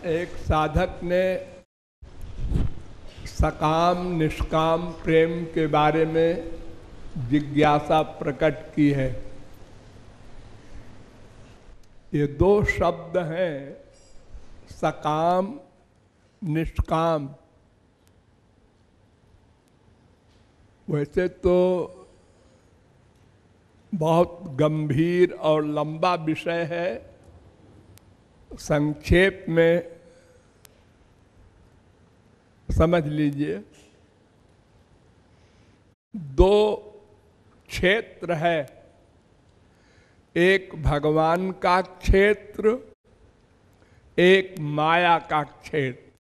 एक साधक ने सकाम निष्काम प्रेम के बारे में जिज्ञासा प्रकट की है। ये दो शब्द हैं, सकाम निष्काम। वैसे तो बहुत गंभीर और लंबा विषय है, संक्षेप में समझ लीजिए। दो क्षेत्र है, एक भगवान का क्षेत्र, एक माया का क्षेत्र,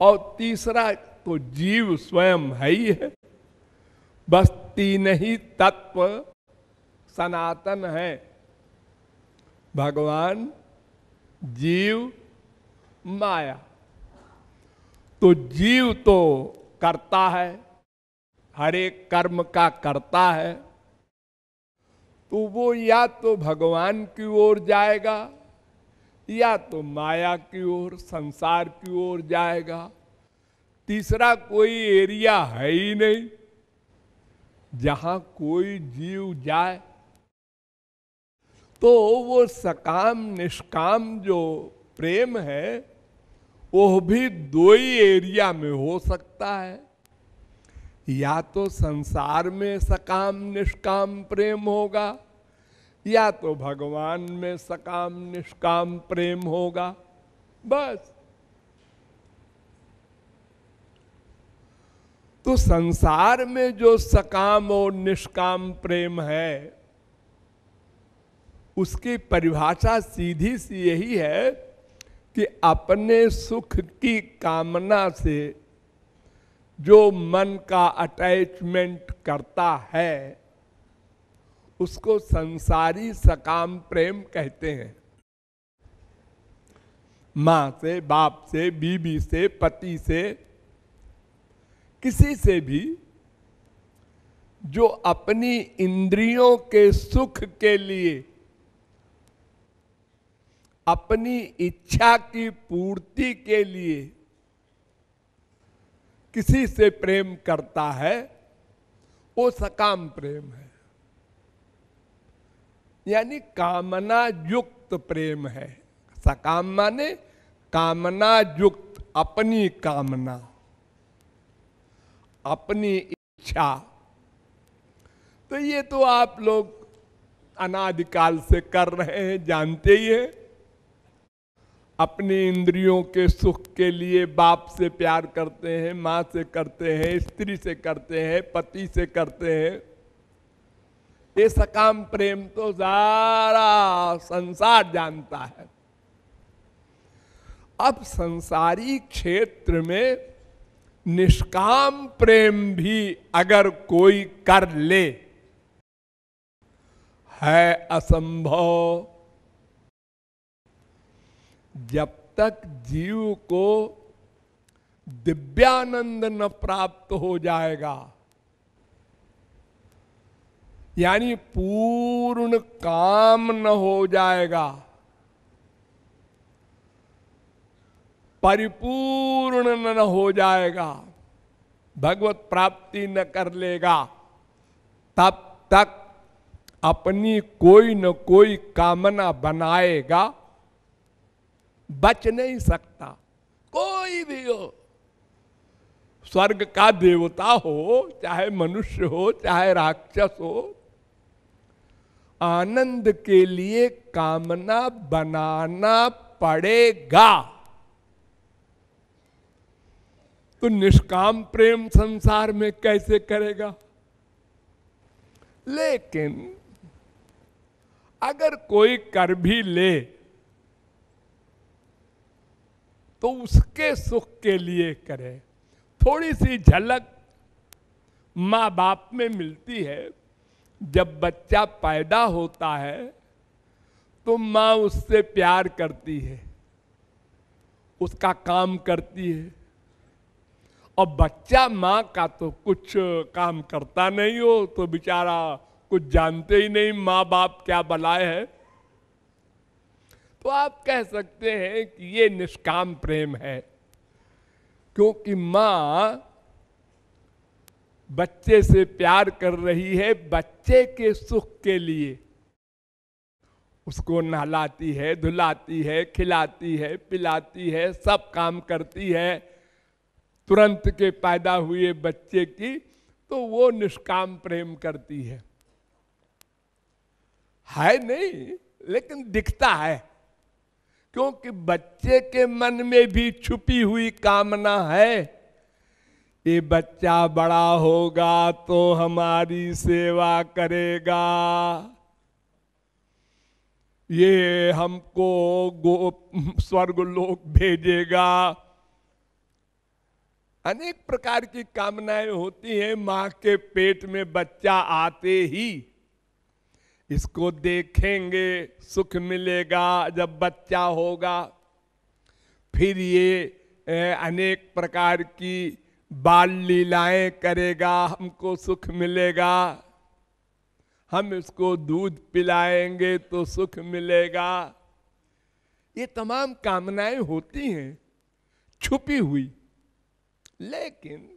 और तीसरा तो जीव स्वयं है ही है। बस तीन ही तत्व सनातन है, भगवान, जीव, माया। तो जीव तो करता है, हर एक कर्म का करता है, तो वो या तो भगवान की ओर जाएगा या तो माया की ओर, संसार की ओर जाएगा। तीसरा कोई एरिया है ही नहीं जहां कोई जीव जाए। तो वो सकाम निष्काम जो प्रेम है वो भी दो ही एरिया में हो सकता है। या तो संसार में सकाम निष्काम प्रेम होगा या तो भगवान में सकाम निष्काम प्रेम होगा, बस। तो संसार में जो सकाम और निष्काम प्रेम है उसकी परिभाषा सीधी सी यही है कि अपने सुख की कामना से जो मन का अटैचमेंट करता है उसको संसारी सकाम प्रेम कहते हैं। मां से, बाप से, बीवी से, पति से, किसी से भी जो अपनी इंद्रियों के सुख के लिए, अपनी इच्छा की पूर्ति के लिए किसी से प्रेम करता है वो सकाम प्रेम है, यानी कामना युक्त प्रेम है। सकाम माने कामना युक्त, अपनी कामना, अपनी इच्छा। तो ये तो आप लोग अनादिकाल से कर रहे हैं, जानते ही हैं। अपनी इंद्रियों के सुख के लिए बाप से प्यार करते हैं, माँ से करते हैं, स्त्री से करते हैं, पति से करते हैं। ये सकाम प्रेम तो सारा संसार जानता है। अब संसारी क्षेत्र में निष्काम प्रेम भी अगर कोई कर ले है असंभव। जब तक जीव को दिव्यानंद न प्राप्त हो जाएगा, यानी पूर्ण काम न हो जाएगा, परिपूर्ण न हो जाएगा, भगवत प्राप्ति न कर लेगा, तब तक अपनी कोई न कोई कामना बनाएगा, बच नहीं सकता। कोई भी हो, स्वर्ग का देवता हो, चाहे मनुष्य हो, चाहे राक्षस हो, आनंद के लिए कामना बनाना पड़ेगा। तो निष्काम प्रेम संसार में कैसे करेगा? लेकिन अगर कोई कर भी ले तो उसके सुख के लिए करे। थोड़ी सी झलक माँ बाप में मिलती है। जब बच्चा पैदा होता है तो माँ उससे प्यार करती है, उसका काम करती है। और बच्चा माँ का तो कुछ काम करता नहीं हो तो बेचारा कुछ जानते ही नहीं माँ बाप क्या बलाए है। तो आप कह सकते हैं कि ये निष्काम प्रेम है, क्योंकि मां बच्चे से प्यार कर रही है बच्चे के सुख के लिए। उसको नहलाती है, धुलाती है, खिलाती है, पिलाती है, सब काम करती है तुरंत के पैदा हुए बच्चे की, तो वो निष्काम प्रेम करती है नहीं, लेकिन दिखता है, क्योंकि बच्चे के मन में भी छुपी हुई कामना है, ये बच्चा बड़ा होगा तो हमारी सेवा करेगा, ये हमको स्वर्ग लोक भेजेगा। अनेक प्रकार की कामनाएं होती हैं मां के पेट में बच्चा आते ही। इसको देखेंगे सुख मिलेगा जब बच्चा होगा, फिर ये अनेक प्रकार की बाल लीलाएं करेगा, हमको सुख मिलेगा, हम इसको दूध पिलाएंगे तो सुख मिलेगा। ये तमाम कामनाएं होती हैं छुपी हुई। लेकिन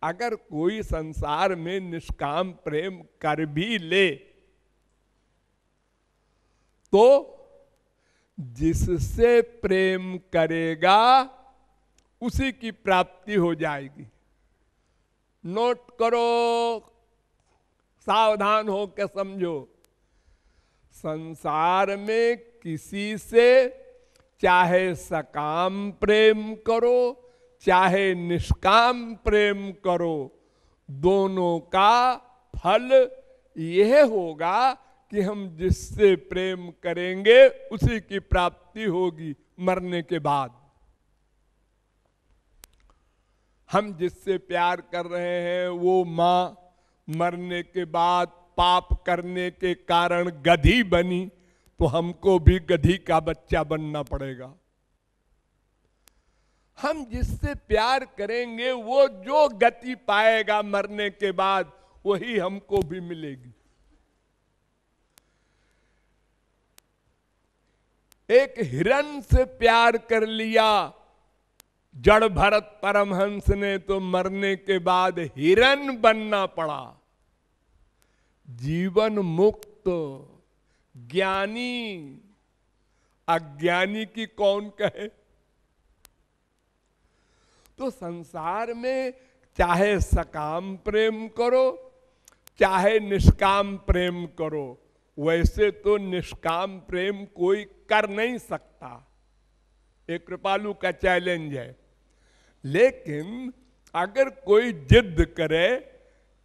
अगर कोई संसार में निष्काम प्रेम कर भी ले तो जिससे प्रेम करेगा उसी की प्राप्ति हो जाएगी। नोट करो, सावधान हो के समझो। संसार में किसी से चाहे सकाम प्रेम करो चाहे निष्काम प्रेम करो, दोनों का फल यह होगा कि हम जिससे प्रेम करेंगे उसी की प्राप्ति होगी मरने के बाद। हम जिससे प्यार कर रहे हैं वो मां मरने के बाद पाप करने के कारण गधी बनी, तो हमको भी गधी का बच्चा बनना पड़ेगा। हम जिससे प्यार करेंगे वो जो गति पाएगा मरने के बाद वही हमको भी मिलेगी। एक हिरण से प्यार कर लिया जड़ भरत परमहंस ने, तो मरने के बाद हिरण बनना पड़ा। जीवन मुक्त ज्ञानी अज्ञानी की कौन कहे। तो संसार में चाहे सकाम प्रेम करो चाहे निष्काम प्रेम करो, वैसे तो निष्काम प्रेम कोई कर नहीं सकता, एक कृपालु का चैलेंज है। लेकिन अगर कोई जिद करे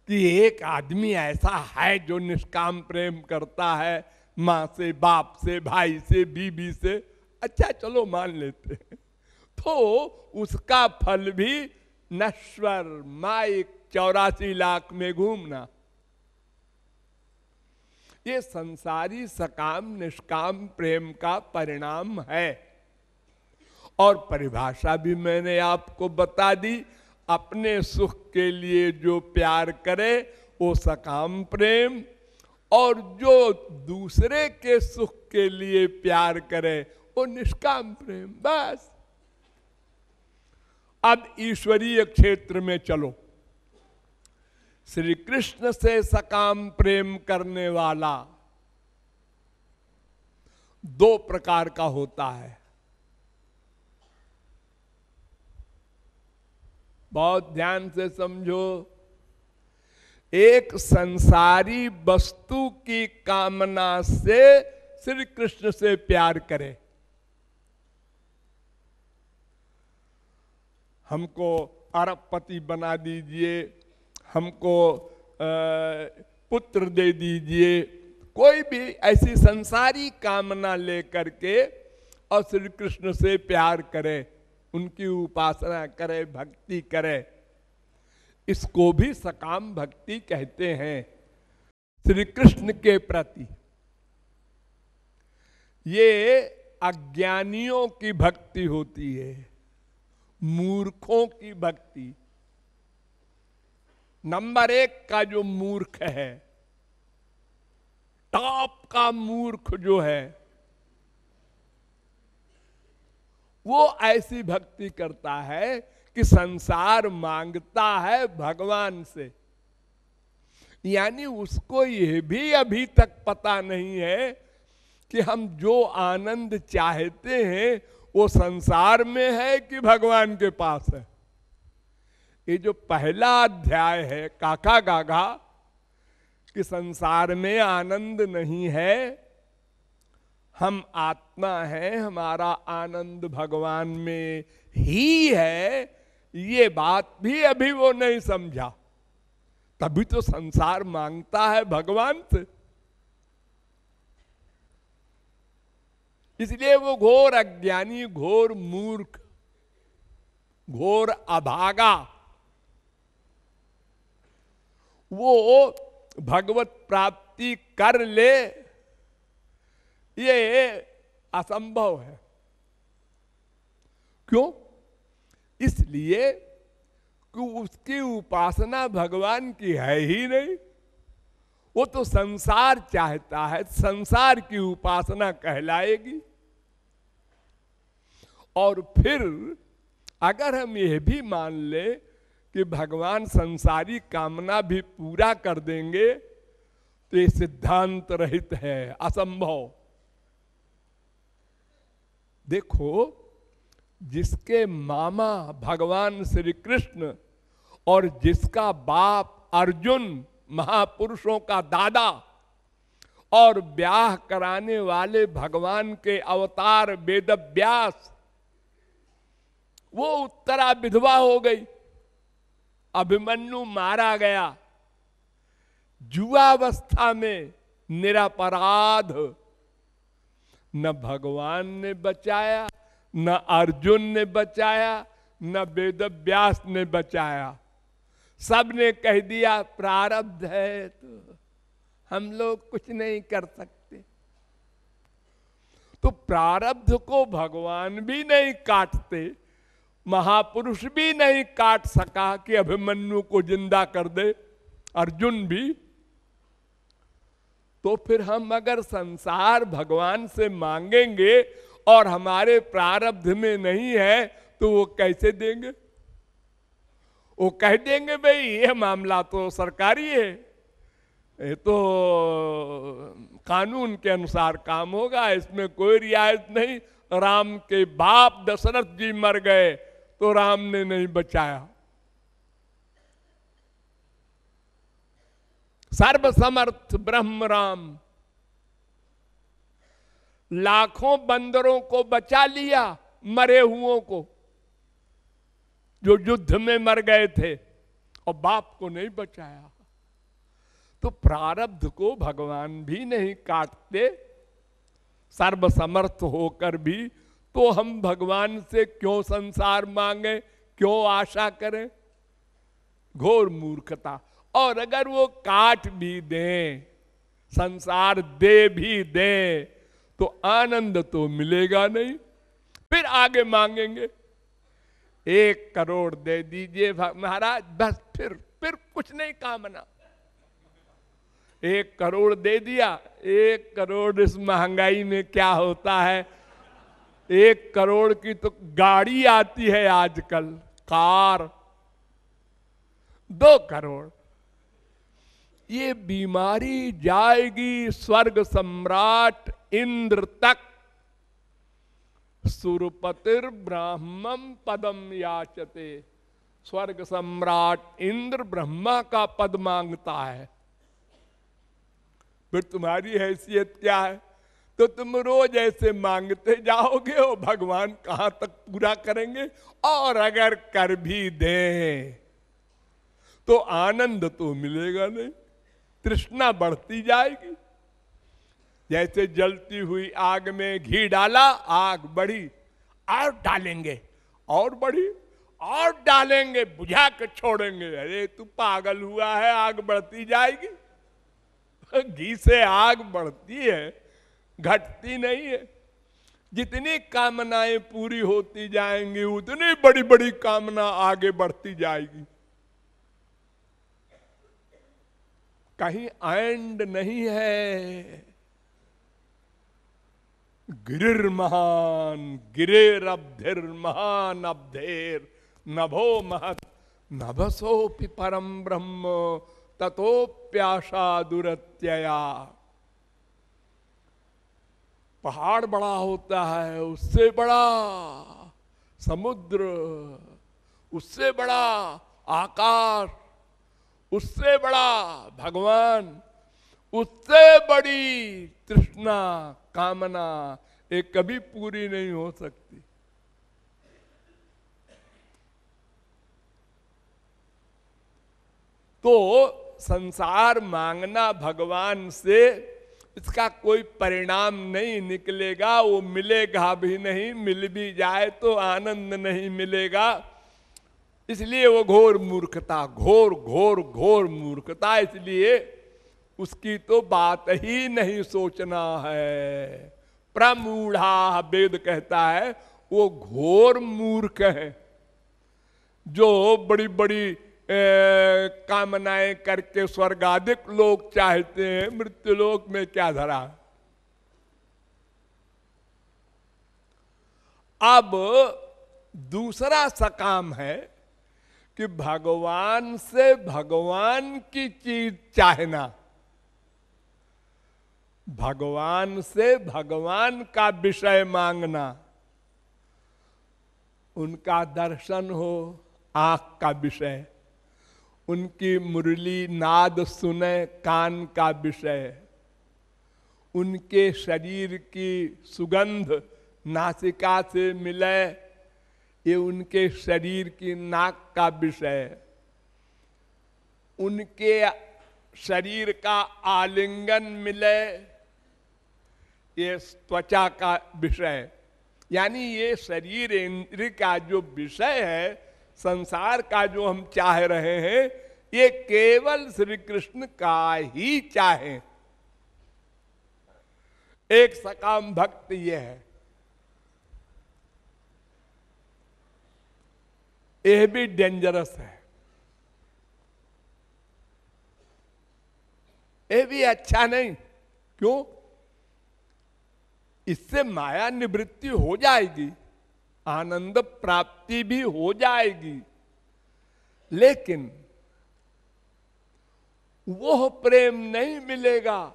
कि एक आदमी ऐसा है जो निष्काम प्रेम करता है मां से, बाप से, भाई से, बीबी से, अच्छा चलो मान लेते हैं, तो उसका फल भी नश्वर माइक 84 लाख में घूमना। ये संसारी सकाम निष्काम प्रेम का परिणाम है। और परिभाषा भी मैंने आपको बता दी, अपने सुख के लिए जो प्यार करे वो सकाम प्रेम, और जो दूसरे के सुख के लिए प्यार करे वो निष्काम प्रेम। बस अब ईश्वरीय क्षेत्र में चलो। श्री कृष्ण से सकाम प्रेम करने वाला दो प्रकार का होता है। बहुत ध्यान से समझो। एक संसारी वस्तु की कामना से श्री कृष्ण से प्यार करे। हमको अरबपति बना दीजिए, हमको पुत्र दे दीजिए, कोई भी ऐसी संसारी कामना लेकर के और श्री कृष्ण से प्यार करे, उनकी उपासना करे, भक्ति करे, इसको भी सकाम भक्ति कहते हैं श्री कृष्ण के प्रति। ये अज्ञानियों की भक्ति होती है, मूर्खों की भक्ति। नंबर 1 का जो मूर्ख है, टॉप का मूर्ख जो है, वो ऐसी भक्ति करता है कि संसार मांगता है भगवान से। यानी उसको यह भी अभी तक पता नहीं है कि हम जो आनंद चाहते हैं वो संसार में है कि भगवान के पास है। ये जो पहला अध्याय है काका गागा कि संसार में आनंद नहीं है, हम आत्मा हैं, हमारा आनंद भगवान में ही है, ये बात भी अभी वो नहीं समझा। तभी तो संसार मांगता है भगवान से। इसलिए वो घोर अज्ञानी, घोर मूर्ख, घोर अभागा वो भगवत प्राप्ति कर ले, ये असंभव है। क्यों? इसलिए कि उसकी उपासना भगवान की है ही नहीं। वो तो संसार चाहता है, संसार की उपासना कहलाएगी। और फिर अगर हम यह भी मान ले कि भगवान संसारी कामना भी पूरा कर देंगे तो ये सिद्धांत रहित है, असंभव। देखो, जिसके मामा भगवान श्री कृष्ण और जिसका बाप अर्जुन, महापुरुषों का दादा, और ब्याह कराने वाले भगवान के अवतार वेद व्यास, वो उत्तरा विधवा हो गई, अभिमन्यु मारा गया, जुआवस्था में निरपराध। न भगवान ने बचाया, न अर्जुन ने बचाया, न वेद व्यास ने बचाया। सबने कह दिया प्रारब्ध है तो हम लोग कुछ नहीं कर सकते। तो प्रारब्ध को भगवान भी नहीं काटते, महापुरुष भी नहीं काट सका कि अभिमन्यु को जिंदा कर दे, अर्जुन भी। तो फिर हम अगर संसार भगवान से मांगेंगे और हमारे प्रारब्ध में नहीं है तो वो कैसे देंगे? वो कह देंगे भाई ये मामला तो सरकारी है, ये तो कानून के अनुसार काम होगा, इसमें कोई रियायत नहीं। राम के बाप दशरथ जी मर गए तो राम ने नहीं बचाया। सर्वसमर्थ ब्रह्म राम लाखों बंदरों को बचा लिया, मरे हुओं को जो युद्ध में मर गए थे, और बाप को नहीं बचाया। तो प्रारब्ध को भगवान भी नहीं काटते, सर्वसमर्थ होकर भी। तो हम भगवान से क्यों संसार मांगे, क्यों आशा करें? घोर मूर्खता। और अगर वो काट भी दें, संसार दे भी दें, तो आनंद तो मिलेगा नहीं। फिर आगे मांगेंगे 1 करोड़ दे दीजिए महाराज, बस फिर कुछ नहीं कामना। 1 करोड़ दे दिया, 1 करोड़ इस महंगाई में क्या होता है? 1 करोड़ की तो गाड़ी आती है आजकल, कार। 2 करोड़, ये बीमारी जाएगी स्वर्ग सम्राट इंद्र तक। सुरपतिर ब्राह्मम पदम याचते। स्वर्ग सम्राट इंद्र ब्रह्मा का पद मांगता है। फिर तुम्हारी हैसियत क्या है? तो तुम रोज ऐसे मांगते जाओगे और भगवान कहां तक पूरा करेंगे? और अगर कर भी दें तो आनंद तो मिलेगा नहीं, तृष्णा बढ़ती जाएगी। जैसे जलती हुई आग में घी डाला, आग बढ़ी, और डालेंगे, और बढ़ी, और डालेंगे, बुझा के छोड़ेंगे। अरे तू पागल हुआ है, आग बढ़ती जाएगी। घी से आग बढ़ती है, घटती नहीं है। जितनी कामनाएं पूरी होती जाएंगी उतनी बड़ी बड़ी कामना आगे बढ़ती जाएगी। कहीं एंड नहीं है। गिरिर्महान गिरेरब्धिर्महान अब्धेर नभो महत नभसोपि परम ब्रह्म ततोप्याशा दुरत्यया। पहाड़ बड़ा होता है, उससे बड़ा समुद्र, उससे बड़ा आकाश, उससे बड़ा भगवान, उससे बड़ी तृष्णा कामना ये कभी पूरी नहीं हो सकती। तो संसार मांगना भगवान से, इसका कोई परिणाम नहीं निकलेगा, वो मिलेगा भी नहीं, मिल भी जाए तो आनंद नहीं मिलेगा। इसलिए वो घोर मूर्खता, घोर घोर घोर मूर्खता, इसलिए उसकी तो बात ही नहीं सोचना है। प्रमूढ़ा वेद कहता है वो घोर मूर्ख है, जो बड़ी बड़ी कामनाएं करके स्वर्गाधिक लोग चाहते हैं, मृत्युलोक में क्या धरा। अब दूसरा सकाम है कि भगवान से भगवान की चीज चाहना, भगवान से भगवान का विषय मांगना, उनका दर्शन हो आंख का विषय, उनकी मुरली नाद सुने कान का विषय, उनके शरीर की सुगंध नासिका से मिले ये उनके शरीर की नाक का विषय, उनके शरीर का आलिंगन मिले ये त्वचा का विषय। यानी ये शरीर इंद्रिय का जो विषय है, संसार का जो हम चाह रहे हैं, ये केवल श्री कृष्ण का ही चाहे। एक सकाम भक्त ये है। यह भी डेंजरस है, ये भी अच्छा नहीं। क्यों? इससे माया निवृत्ति हो जाएगी, आनंद प्राप्ति भी हो जाएगी, लेकिन वो प्रेम नहीं मिलेगा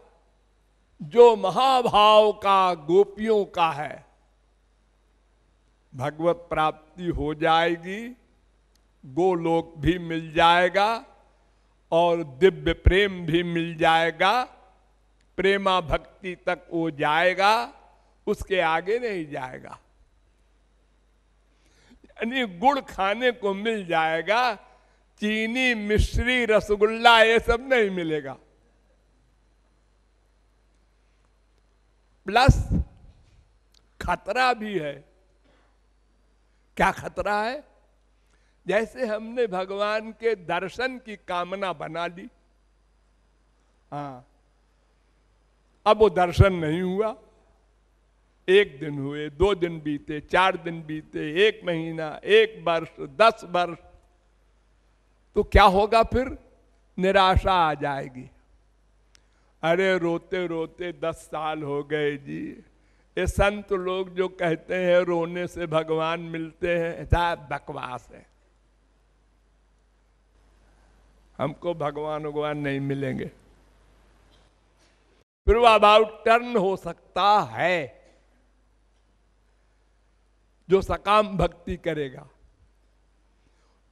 जो महाभाव का गोपियों का है। भगवत प्राप्ति हो जाएगी, गोलोक भी मिल जाएगा और दिव्य प्रेम भी मिल जाएगा, प्रेमा भक्ति तक वो जाएगा, उसके आगे नहीं जाएगा। यानी गुड़ खाने को मिल जाएगा, चीनी मिश्री रसगुल्ला ये सब नहीं मिलेगा। प्लस खतरा भी है। क्या खतरा है? जैसे हमने भगवान के दर्शन की कामना बना ली, हाँ, अब वो दर्शन नहीं हुआ। 1 दिन हुए, 2 दिन बीते, 4 दिन बीते, 1 महीना, 1 वर्ष, 10 वर्ष, तो क्या होगा फिर? निराशा आ जाएगी। अरे रोते रोते 10 साल हो गए जी। ये संत लोग जो कहते हैं रोने से भगवान मिलते हैं, ऐसा बकवास है। हमको भगवान नहीं मिलेंगे। फिर वो अबाउट टर्न हो सकता है जो सकाम भक्ति करेगा।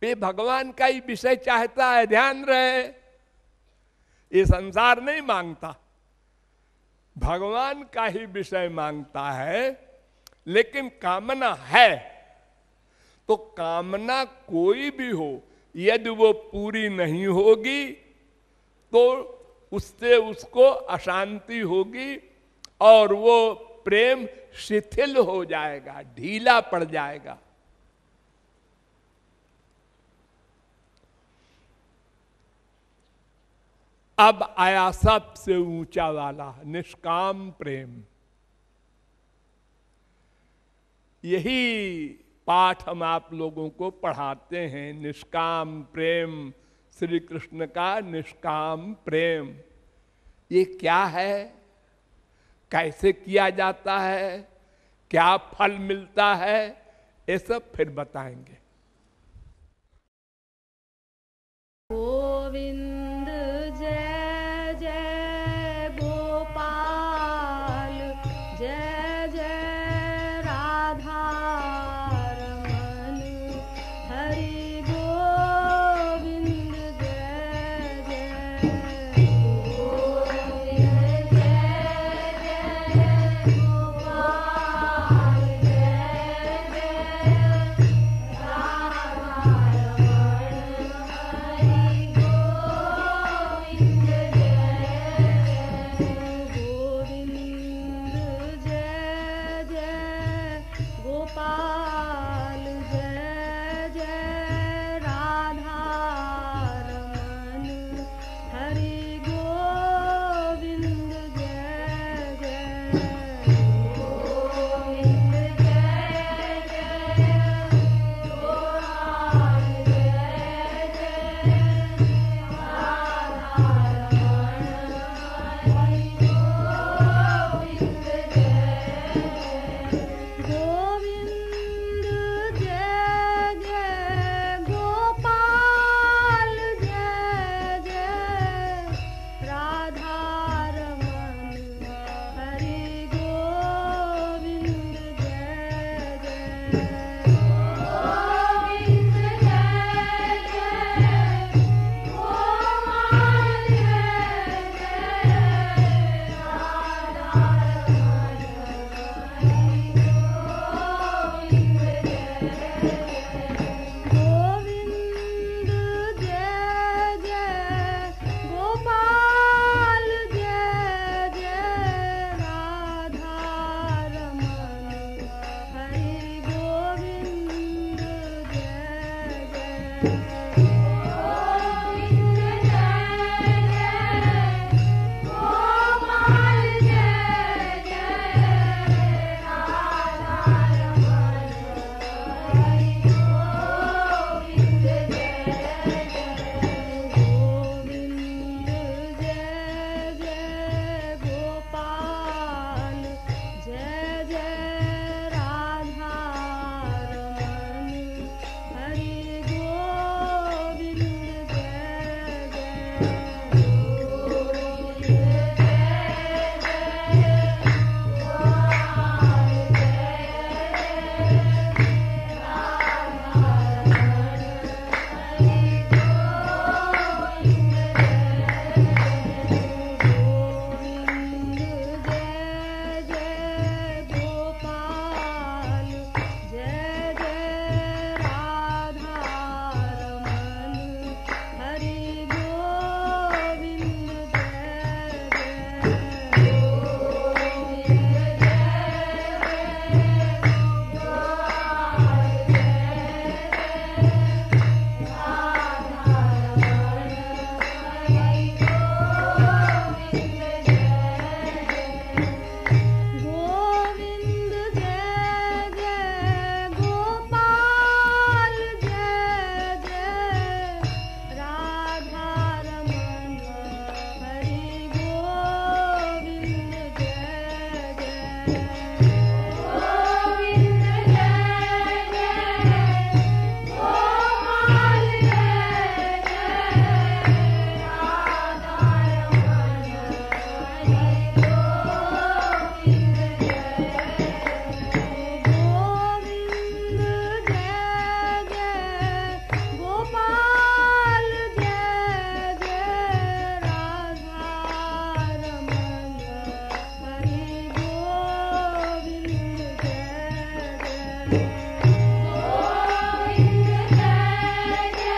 ये भगवान का ही विषय चाहता है, ध्यान रहे। ये संसार नहीं मांगता, भगवान का ही विषय मांगता है। लेकिन कामना है तो कामना कोई भी हो, यदि वो पूरी नहीं होगी तो उससे उसको अशांति होगी और वो प्रेम शिथिल हो जाएगा, ढीला पड़ जाएगा। अब आया सबसे ऊंचा वाला निष्काम प्रेम। यही पाठ हम आप लोगों को पढ़ाते हैं, निष्काम प्रेम, श्री कृष्ण का निष्काम प्रेम। ये क्या है? कैसे किया जाता है, क्या फल मिलता है, ये सब फिर बताएंगे। गोविंद जय जय गोपाल, जय जय राधा रमन, हरि गोविंद जय जय गोविंद जय जय गोपाल, जय जय राधा रमन, हरि गोविंद जय जय गोपाल, जय जय राधा रमन, हरि गोविंद जय जय गोविंद जय जय गोपाल, जय जय राधा रमन, हरि गोविंद गोविंद जय जय गोपाल, जय जय राधा रमन, हरि गोविंद जय जय गोविंद जय जय गोपाल, जय जय राधा रमन, हरि गोविंद गोविंद जय जय गोपाल, जय जय राधा रमन, हरि गोविंद जय जय गोविंद जय जय गोपाल, जय जय राधा रमन, हरि गोविंद जय जय गोविंद जय जय गोपाल, जय जय राधा रमन, हरि गोविंद जय जय गोविंद जय जय गोपाल, जय जय राधा रमन, हरि गोविंद जय जय गोविंद जय जय गोपाल, जय जय राधा रमन, हरि गोविंद गोविंद जय जय गोपाल, जय जय राधा रमन, हरि गोविंद जय जय गोविंद जय जय गोपाल, जय जय राधा रमन, हरि गोविंद गोविंद जय जय गोपाल, जय जय राधा रमन, हरि गोविंद जय जय गोविंद जय जय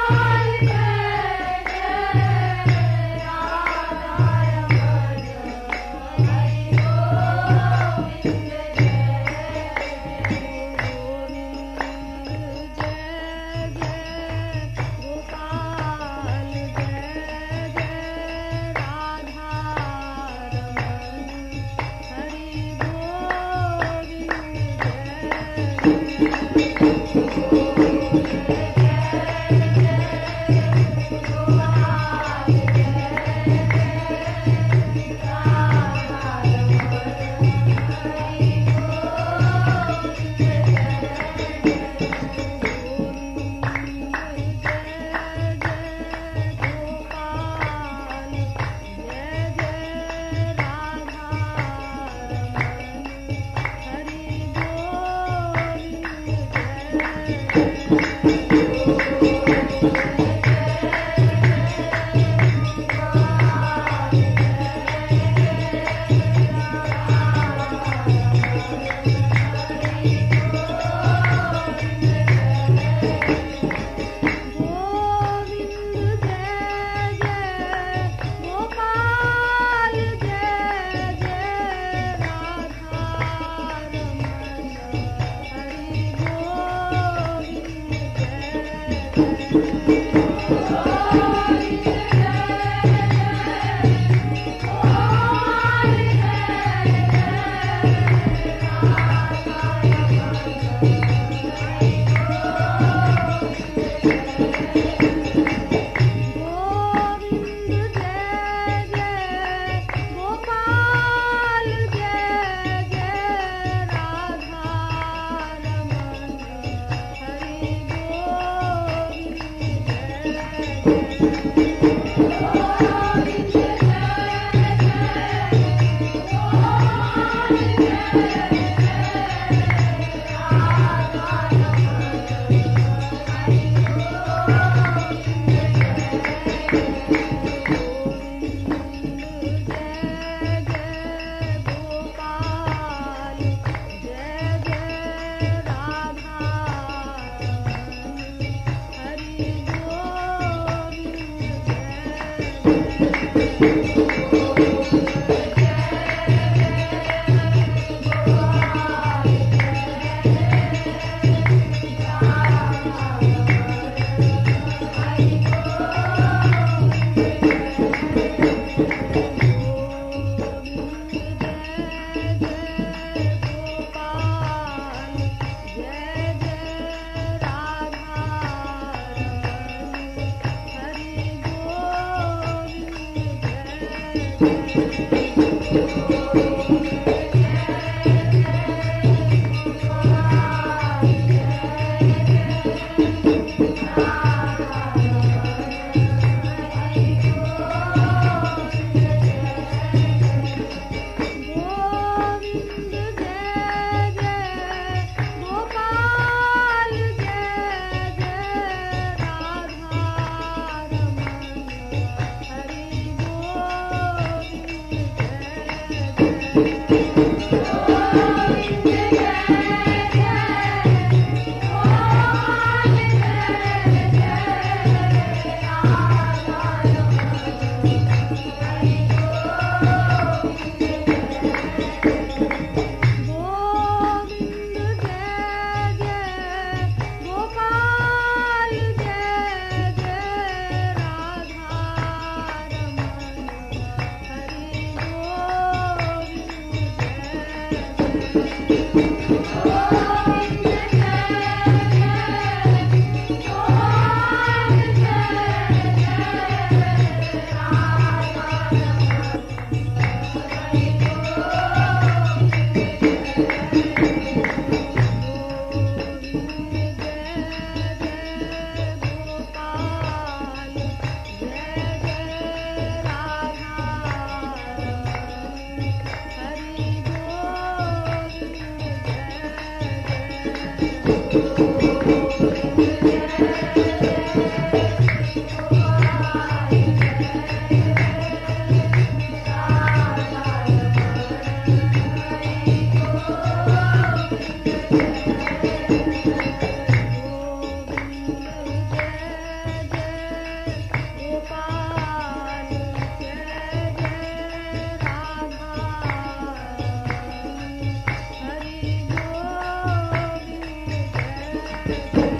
गोपाल, जय जय राधा रमन, हरि गोविंद गोविंद जय जय गोपाल, जय जय राधा रमन, हरि गोविंद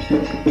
Thank you.